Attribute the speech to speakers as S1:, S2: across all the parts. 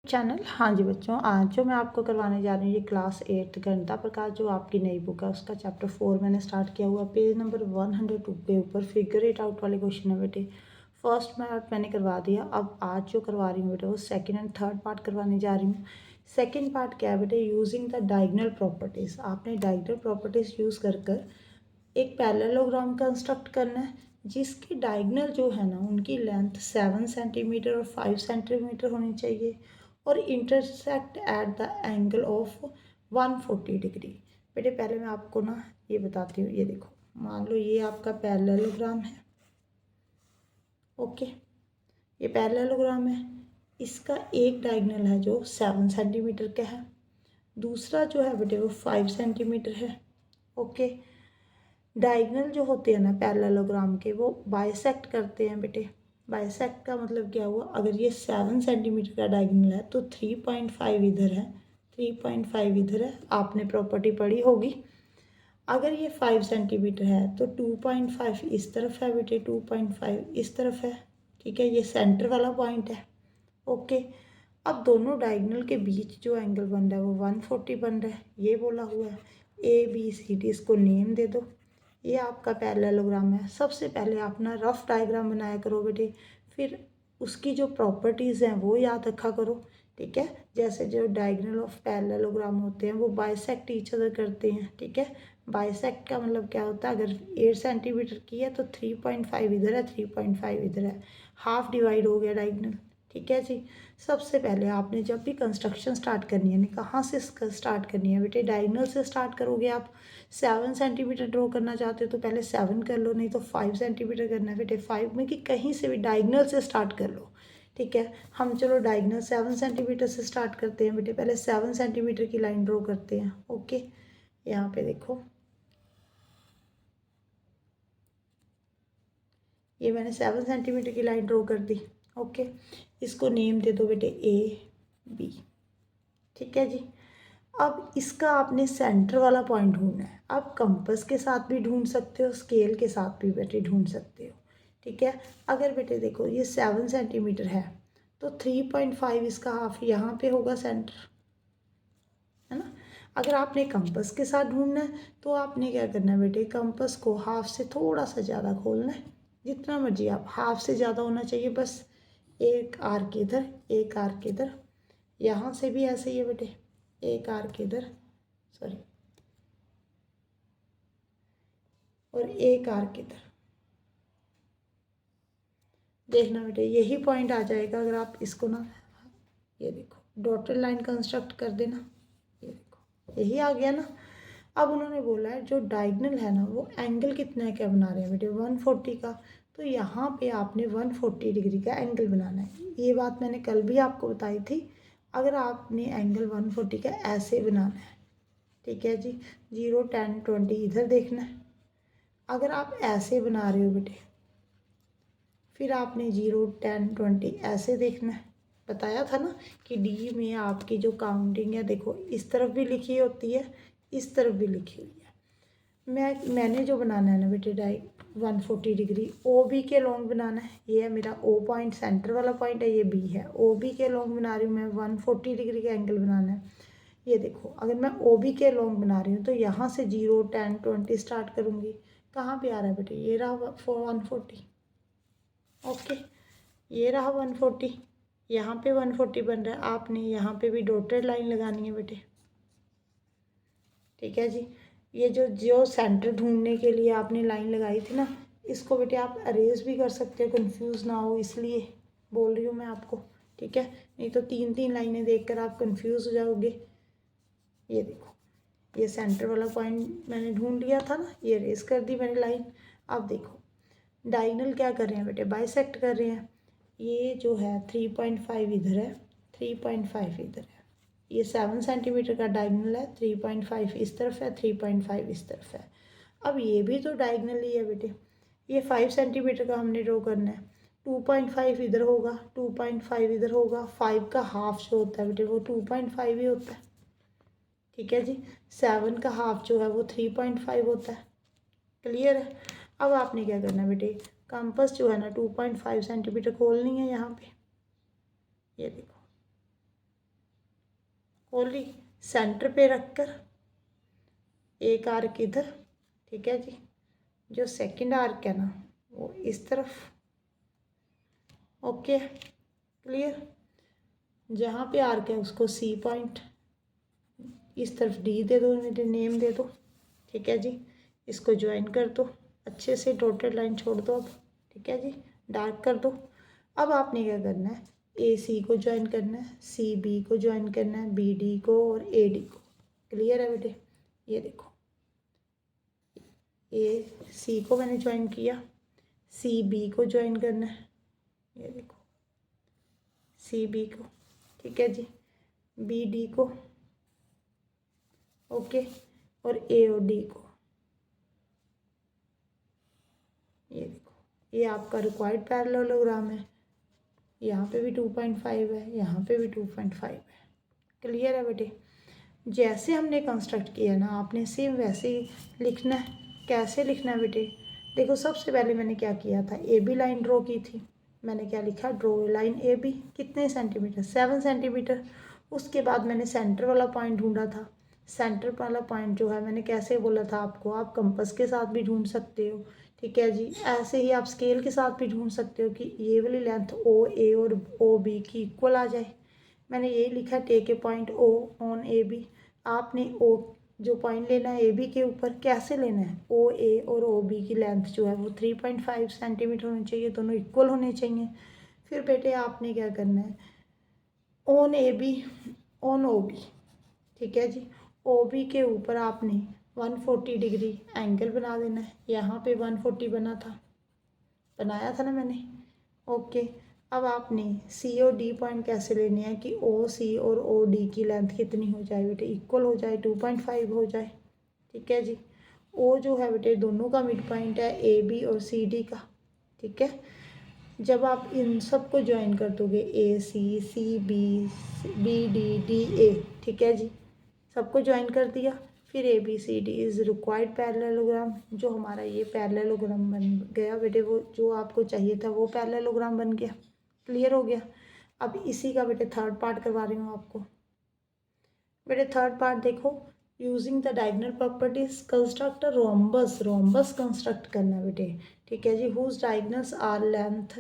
S1: Channel. हाँ जी बच्चों, आज जो मैं आपको करवाने जा रही हूँ ये क्लास 8 गणिता प्रकार जो आपकी नई बुक है उसका चैप्टर 4 मैंने स्टार्ट किया हुआ। पेज नंबर 102 के ऊपर फिगर इट आउट वाले क्वेश्चन है बेटे। फर्स्ट पार्ट मैंने करवा दिया, अब आज जो करवा रही हूँ बेटे वो सेकंड एंड थर्ड पार्ट करवाने जा रही हूँ। सेकंड पार्ट क्या है बेटे, यूजिंग द डायगोनल प्रॉपर्टीज़। आपने डायगोनल प्रॉपर्टीज़ यूज़ कर एक पैरेललोग्राम कंस्ट्रक्ट करना है जिसकी डायगोनल जो है ना उनकी लेंथ 7 सेंटीमीटर और 5 सेंटीमीटर होनी चाहिए और intersect at the angle of 140 degree. बेटे पहले मैं आपको ना ये बताती हूँ। ये देखो, मान लो ये आपका पैरेललोग्राम है। ओके, ये पैरेललोग्राम है। इसका एक डायगोनल है जो 7 सेंटीमीटर का है, दूसरा जो है बेटे वो 5 सेंटीमीटर है। ओके, डायगोनल जो होते हैं ना पैरेललोग्राम के वो बाइसेक्ट करते हैं बेटे। बाइसेक्ट का मतलब क्या हुआ, अगर ये 7 सेंटीमीटर का डायगोनल है तो 3.5 इधर है, 3.5 इधर है, आपने प्रॉपर्टी पढ़ी होगी। अगर ये 5 सेंटीमीटर है तो 2.5 इस तरफ है बेटे, 2.5 इस तरफ है। ठीक है, ये सेंटर वाला पॉइंट है। ओके, अब दोनों डायगोनल के बीच जो एंगल बन रहा है वो 140 बन रहा है, ये बोला हुआ है। ABCD इसको नेम दे दो। ये आपका पैरेललोग्राम है। सबसे पहले आप ना रफ डायग्राम बनाया करो बेटे, फिर उसकी जो प्रॉपर्टीज़ हैं वो याद रखा करो। ठीक है, जैसे जो डायगोनल ऑफ पैरेललोग्राम होते हैं वो बाइसेक्ट ईच अदर करते हैं। ठीक है, बाइसेक्ट का मतलब क्या होता है, अगर 8 सेंटीमीटर की है तो 3.5 इधर है, 3.5 इधर है, हाफ डिवाइड हो गया डायगोनल। ठीक है जी। सबसे पहले आपने जब भी कंस्ट्रक्शन स्टार्ट करनी है, कहाँ से स्टार्ट करनी है बेटे, डायगोनल से स्टार्ट करोगे आप। 7 सेंटीमीटर ड्रॉ करना चाहते हो तो पहले 7 कर लो, नहीं तो 5 सेंटीमीटर करना है बेटे। 5 में कि कहीं से भी डायगोनल से स्टार्ट कर लो। ठीक है, हम चलो डायगोनल 7 सेंटीमीटर से स्टार्ट करते हैं बेटे। पहले 7 सेंटीमीटर की लाइन ड्रॉ करते हैं। ओके, यहाँ पे देखो, ये मैंने 7 सेंटीमीटर की लाइन ड्रॉ कर दी। ओके, इसको नेम दे दो बेटे AB। ठीक है जी। अब इसका आपने सेंटर वाला पॉइंट ढूंढना है। आप कंपास के साथ भी ढूंढ सकते हो, स्केल के साथ भी बेटे ढूंढ सकते हो। ठीक है, अगर बेटे देखो ये 7 सेंटीमीटर है तो 3.5 इसका हाफ यहाँ पे होगा सेंटर, है ना। अगर आपने कंपास के साथ ढूंढना है तो आपने क्या करना है बेटे, कंपास को हाफ से थोड़ा सा ज़्यादा खोलना है, जितना मर्जी आप, हाफ से ज़्यादा होना चाहिए बस। एक आर्क इधर, एक आर्क इधर, यहाँ से भी ऐसे ही है बेटे, एक आर्क इधर, सॉरी, और एक आर्क इधर। देखना बेटे यही पॉइंट आ जाएगा अगर आप इसको ना, ये देखो डॉटेड लाइन कंस्ट्रक्ट कर देना, ये देखो यही आ गया ना। अब उन्होंने बोला है जो डायगोनल है ना वो एंगल कितना क्या बना रहे हैं बेटे, 140 का। तो यहाँ पे आपने 140 डिग्री का एंगल बनाना है। ये बात मैंने कल भी आपको बताई थी। अगर आपने एंगल 140 का ऐसे बनाना है, ठीक है जी, 0, 10, 20 इधर देखना है। अगर आप ऐसे बना रहे हो बेटे, फिर आपने 0, 10, 20 ऐसे देखना है। बताया था ना कि डी में आपकी जो काउंटिंग है देखो इस तरफ भी लिखी होती है, इस तरफ भी लिखी हुई है। मैंने जो बनाना है ना बेटे 140 डिग्री ओ बी के लॉन्ग बनाना है। ये है मेरा ओ पॉइंट, सेंटर वाला पॉइंट है, ये बी है। ओ बी के लॉन्ग बना रही हूँ मैं, 140 डिग्री का एंगल बनाना है। ये देखो अगर मैं ओ बी के लॉन्ग बना रही हूँ तो यहाँ से 0, 10, 20 स्टार्ट करूँगी। कहाँ पे आ रहा है बेटे, ये रहा 140। ओके, ये रहा 140, यहाँ पे 140 बन रहा है। आपने यहाँ पे भी डॉटेड लाइन लगानी है बेटे। ठीक है जी। ये जो जो सेंटर ढूंढने के लिए आपने लाइन लगाई थी ना, इसको बेटे आप अरेज भी कर सकते हो, कंफ्यूज ना हो इसलिए बोल रही हूँ मैं आपको। ठीक है, नहीं तो 3 लाइनें देखकर आप कंफ्यूज हो जाओगे। ये देखो ये सेंटर वाला पॉइंट मैंने ढूंढ लिया था ना, ये अरेज कर दी मैंने लाइन। अब देखो डायगोनल क्या कर रहे हैं बेटे, बाइसेक्ट कर रहे हैं। ये जो है 3.5 इधर है, 3.5 इधर है। ये 7 सेंटीमीटर का डायगोनल है, 3.5 इस तरफ है, 3.5 इस तरफ है। अब ये भी तो डायगोनल ही है बेटे। ये 5 सेंटीमीटर का हमने ड्रॉ करना है। 2.5 इधर होगा, 2.5 इधर होगा। 5 का हाफ जो होता है बेटे वो 2.5 ही होता है। ठीक है जी। 7 का हाफ जो है वो 3.5 होता है। क्लियर है। अब आपने क्या करना है बेटे, कंपास जो है ना 2.5 सेंटीमीटर खोलनी है यहाँ पे। ये देखो ओनली सेंटर पे रखकर एक आर्क इधर, ठीक है जी। जो सेकंड आर्क है ना वो इस तरफ, ओके क्लियर। जहाँ पे आर्क है उसको सी पॉइंट, इस तरफ डी दे दो, मेरे नेम दे दो, ठीक है जी। इसको ज्वाइन कर दो अच्छे से, डॉटेड लाइन छोड़ दो अब, ठीक है जी, डार्क कर दो। अब आपने क्या करना है, ए सी को ज्वाइन करना है, सी बी को ज्वाइन करना है, बी डी को और ए डी को। क्लियर है बेटे, ये देखो ए सी को मैंने ज्वाइन किया, सी बी को ज्वाइन करना है, ये देखो सी बी को, ठीक है जी, बी डी को, ओके, और ए और डी को। ये देखो ये आपका रिक्वायर्ड पैरेललोग्राम है। यहाँ पे भी 2.5 है, यहाँ पे भी 2.5 है। क्लियर है बेटे। जैसे हमने कंस्ट्रक्ट किया ना, आपने सेम वैसे ही लिखना है। कैसे लिखना है बेटे, देखो सबसे पहले मैंने क्या किया था, ए बी लाइन ड्रॉ की थी। मैंने क्या लिखा, ड्रॉ लाइन ए बी, कितने सेंटीमीटर, 7 सेंटीमीटर। उसके बाद मैंने सेंटर वाला पॉइंट ढूंढा था। सेंटर वाला पॉइंट जो है मैंने कैसे बोला था आपको, आप कंपास के साथ भी ढूंढ सकते हो, ठीक है जी। ऐसे ही आप स्केल के साथ भी ढूंढ सकते हो कि ये वाली लेंथ ओ ए और ओ बी की इक्वल आ जाए। मैंने यही लिखा, take a point O on A B. आपने ओ जो पॉइंट लेना है ए बी के ऊपर, कैसे लेना है, ओ ए और ओ बी की लेंथ जो है वो 3.5 सेंटीमीटर होनी चाहिए, दोनों इक्वल होने चाहिए। फिर बेटे आपने क्या करना है, on A B on O B, ठीक है जी, ओ बी के ऊपर आपने 140 डिग्री एंगल बना देना है। यहाँ पे 140 बना था, बनाया था ना मैंने, ओके। अब आपने सी और डी पॉइंट कैसे लेने हैं कि ओ सी और ओ डी की लेंथ कितनी हो जाए बेटे, इक्वल हो जाए, 2.5 हो जाए, ठीक है जी। ओ जो है बेटे दोनों का मिड पॉइंट है ए बी और सी डी का, ठीक है। जब आप इन सब को ज्वाइन कर दोगे, A C, C B, B D, D A, ठीक है जी, सबको ज्वाइन कर दिया। फिर A B C D is required parallelogram, जो हमारा ये पैरेललोग्राम बन गया बेटे, वो जो आपको चाहिए था वो पैरेललोग्राम बन गया। क्लियर हो गया। अब इसी का बेटे थर्ड पार्ट करवा रही हूँ आपको। बेटे थर्ड पार्ट देखो, using the diagonal properties construct a rhombus. Rhombus construct करना बेटे, ठीक है जी, whose diagonals are length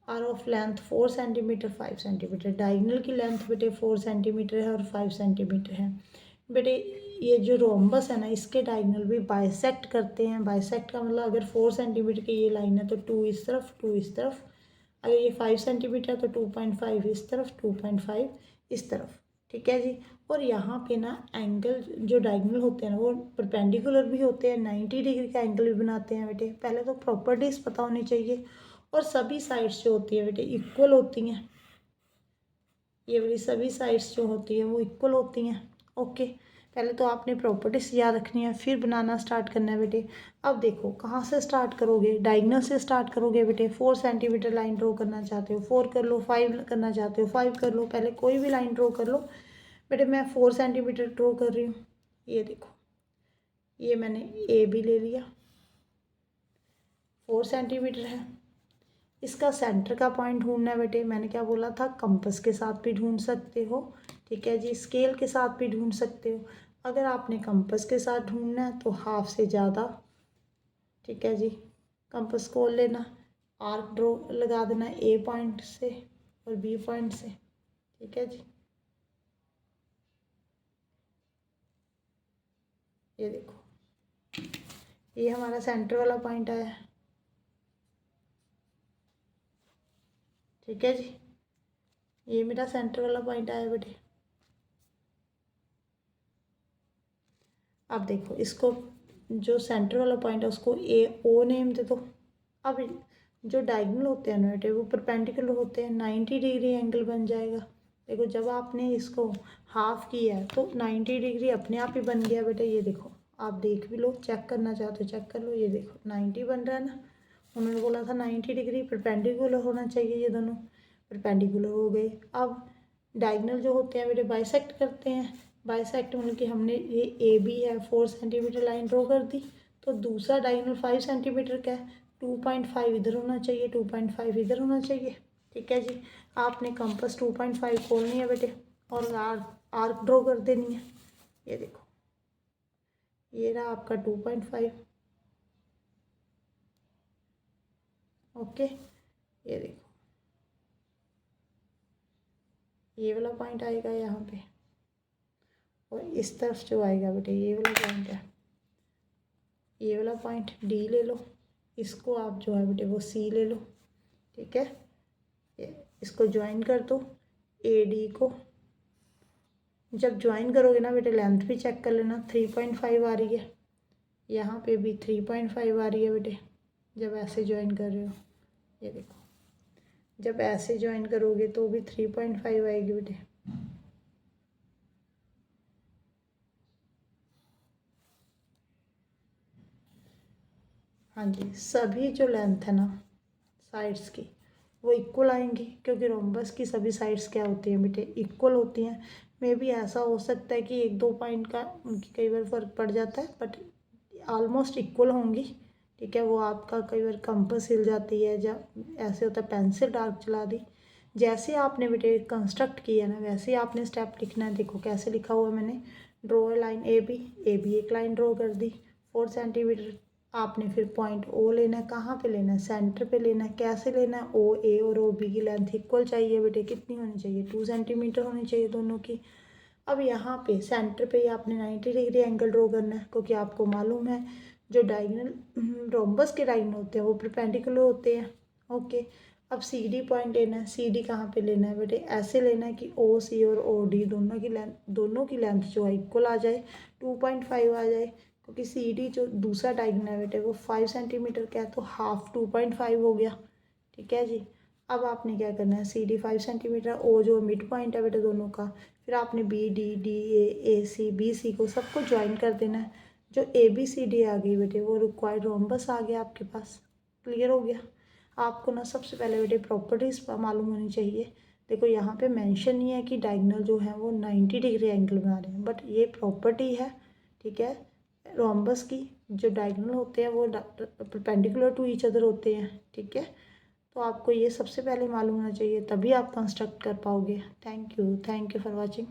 S1: are of length 4 centimetre 5 centimetre. Diagonal की लेंथ बेटे 4 सेंटीमीटर है और 5 सेंटीमीटर है। बेटे ये जो रोम्बस है ना, इसके डायगोनल भी बाइसेक्ट करते हैं। बाइसेक्ट का मतलब अगर 4 सेंटीमीटर की ये लाइन है तो 2 इस तरफ 2 इस तरफ, अगर ये 5 सेंटीमीटर है तो 2.5 इस तरफ 2.5 इस तरफ, ठीक है जी। और यहाँ पे ना एंगल जो डायगोनल होते हैं ना वो परपेंडिकुलर भी होते हैं, 90 डिग्री का एंगल भी बनाते हैं बेटे। पहले तो प्रॉपर्टीज़ पता होनी चाहिए, और सभी साइड्स जो होती है बेटे इक्वल होती हैं। ये वाली सभी साइड्स जो होती है वो इक्वल होती हैं, ओके। पहले तो आपने प्रॉपर्टीज याद रखनी है, फिर बनाना स्टार्ट करना है बेटे। अब देखो कहाँ से स्टार्ट करोगे, डायगोनल से स्टार्ट करोगे बेटे। 4 सेंटीमीटर लाइन ड्रॉ करना चाहते हो 4 कर लो, 5 करना चाहते हो 5 कर लो, पहले कोई भी लाइन ड्रॉ कर लो बेटे। मैं 4 सेंटीमीटर ड्रॉ कर रही हूँ, ये देखो ये मैंने ए बी ले लिया, 4 सेंटीमीटर है। इसका सेंटर का पॉइंट ढूंढना है बेटे। मैंने क्या बोला था, कंपास के साथ भी ढूंढ सकते हो, ठीक है जी, स्केल के साथ भी ढूंढ सकते हो। अगर आपने कंपास के साथ ढूंढना है तो हाफ से ज़्यादा, ठीक है जी, कंपास को लेना, आर्क ड्रॉ लगा देना ए पॉइंट से और बी पॉइंट से, ठीक है जी। ये देखो ये हमारा सेंटर वाला पॉइंट आया, ठीक है जी, ये मेरा सेंटर वाला पॉइंट आया बेटे। अब देखो इसको, जो सेंटर वाला पॉइंट है उसको ए ओ नेम दे दो। अब जो डायगोनल होते हैं ना बेटे वो परपेंडिकुलर होते हैं, 90 डिग्री एंगल बन जाएगा। देखो जब आपने इसको हाफ किया है तो 90 डिग्री अपने आप ही बन गया बेटे। ये देखो आप देख भी लो, चेक करना चाहते हो चेक कर लो, ये देखो 90 बन रहा है ना। उन्होंने बोला था 90 डिग्री परपेंडिकुलर होना चाहिए, ये दोनों परपेंडिकुलर हो गए। अब डायगोनल जो होते हैं बेटे बाइसेक्ट करते हैं। बाइसेक्ट मतलब कि हमने ये ए बी है 4 सेंटीमीटर लाइन ड्रॉ कर दी, तो दूसरा डायगोनल 5 सेंटीमीटर का है, 2.5 इधर होना चाहिए 2.5 इधर होना चाहिए, ठीक है जी। आपने कंपास 2.5 खोलनी है बेटे, और आर्क ड्रॉ कर देनी है। ये देखो, ये रहा आपका 2.5। ओके, ये देखो, ये वाला पॉइंट आएगा यहाँ पे, और इस तरफ जो आएगा बेटे ये वाला पॉइंट है, ये वाला पॉइंट डी ले लो, इसको आप जो है बेटे वो सी ले लो। ठीक है, इसको ज्वाइन कर दो ए डी को। जब ज्वाइन करोगे ना बेटे लेंथ भी चेक कर लेना, 3.5 आ रही है, यहाँ पे भी 3.5 आ रही है बेटे, जब ऐसे ज्वाइन कर रहे हो। ये देखो, जब ऐसे ज्वाइन करोगे तो भी 3.5 आएगी बेटे। हाँ जी, सभी जो लेंथ है ना साइड्स की वो इक्वल आएंगी, क्योंकि रोम्बस की सभी साइड्स क्या होती हैं बेटे, इक्वल होती हैं। मे भी ऐसा हो सकता है कि 1-2 पॉइंट का उनकी कई बार फ़र्क पड़ जाता है, बट ऑलमोस्ट इक्वल होंगी। ठीक है, वो आपका कई बार कंपास हिल जाती है, जब ऐसे होता है पेंसिल डार्क चला दी। जैसे आपने बेटे कंस्ट्रक्ट किया ना वैसे ही आपने स्टेप लिखना है। देखो कैसे लिखा हुआ मैंने, ड्रॉ लाइन ए बी एक लाइन ड्रॉ कर दी 4 सेंटीमीटर। आपने फिर पॉइंट ओ लेना है, कहाँ पे लेना है, सेंटर पे लेना है। कैसे लेना है, ओ ए और ओ बी की लेंथ इक्वल चाहिए बेटे। कितनी होनी चाहिए, 2 सेंटीमीटर होनी चाहिए दोनों की। अब यहाँ पे सेंटर पे ही आपने 90 डिग्री एंगल ड्रॉ करना है, क्योंकि आपको मालूम है जो डायगोनल रोम्बस के डायगोनल होते हैं वो परपेंडिकुलर होते हैं। ओके, अब सी डी पॉइंट लेना है। सी डी कहाँ पे लेना है बेटे, ऐसे लेना है कि ओ सी और ओ डी दोनों की लेंथ जो है इक्वल आ जाए, 2.5 आ जाए। क्योंकि सी डी जो दूसरा डायगोनल है बेटे वो 5 सेंटीमीटर का है, तो हाफ 2.5 हो गया। ठीक है जी, अब आपने क्या करना है, सी डी 5 सेंटीमीटर, ओ जो मिड पॉइंट है बेटे दोनों का, फिर आपने B D D A C B C को सबको ज्वाइन कर देना है। जो ए बी सी डी आ गई बेटे वो रिक्वायर्ड रोम्बस आ गया आपके पास। क्लियर हो गया। आपको ना सबसे पहले बेटे प्रॉपर्टीज़ मालूम होनी चाहिए। देखो यहाँ पे मेंशन नहीं है कि डायगोनल जो है वो 90 डिग्री एंगल बना रहे हैं, बट ये प्रॉपर्टी है। ठीक है, रोम्बस की जो डायगोनल होते हैं वो परपेंडिकुलर टू ईच अदर होते हैं। ठीक है, तो आपको ये सबसे पहले मालूम होना चाहिए, तभी आप कंस्ट्रक्ट कर पाओगे। Thank you for watching.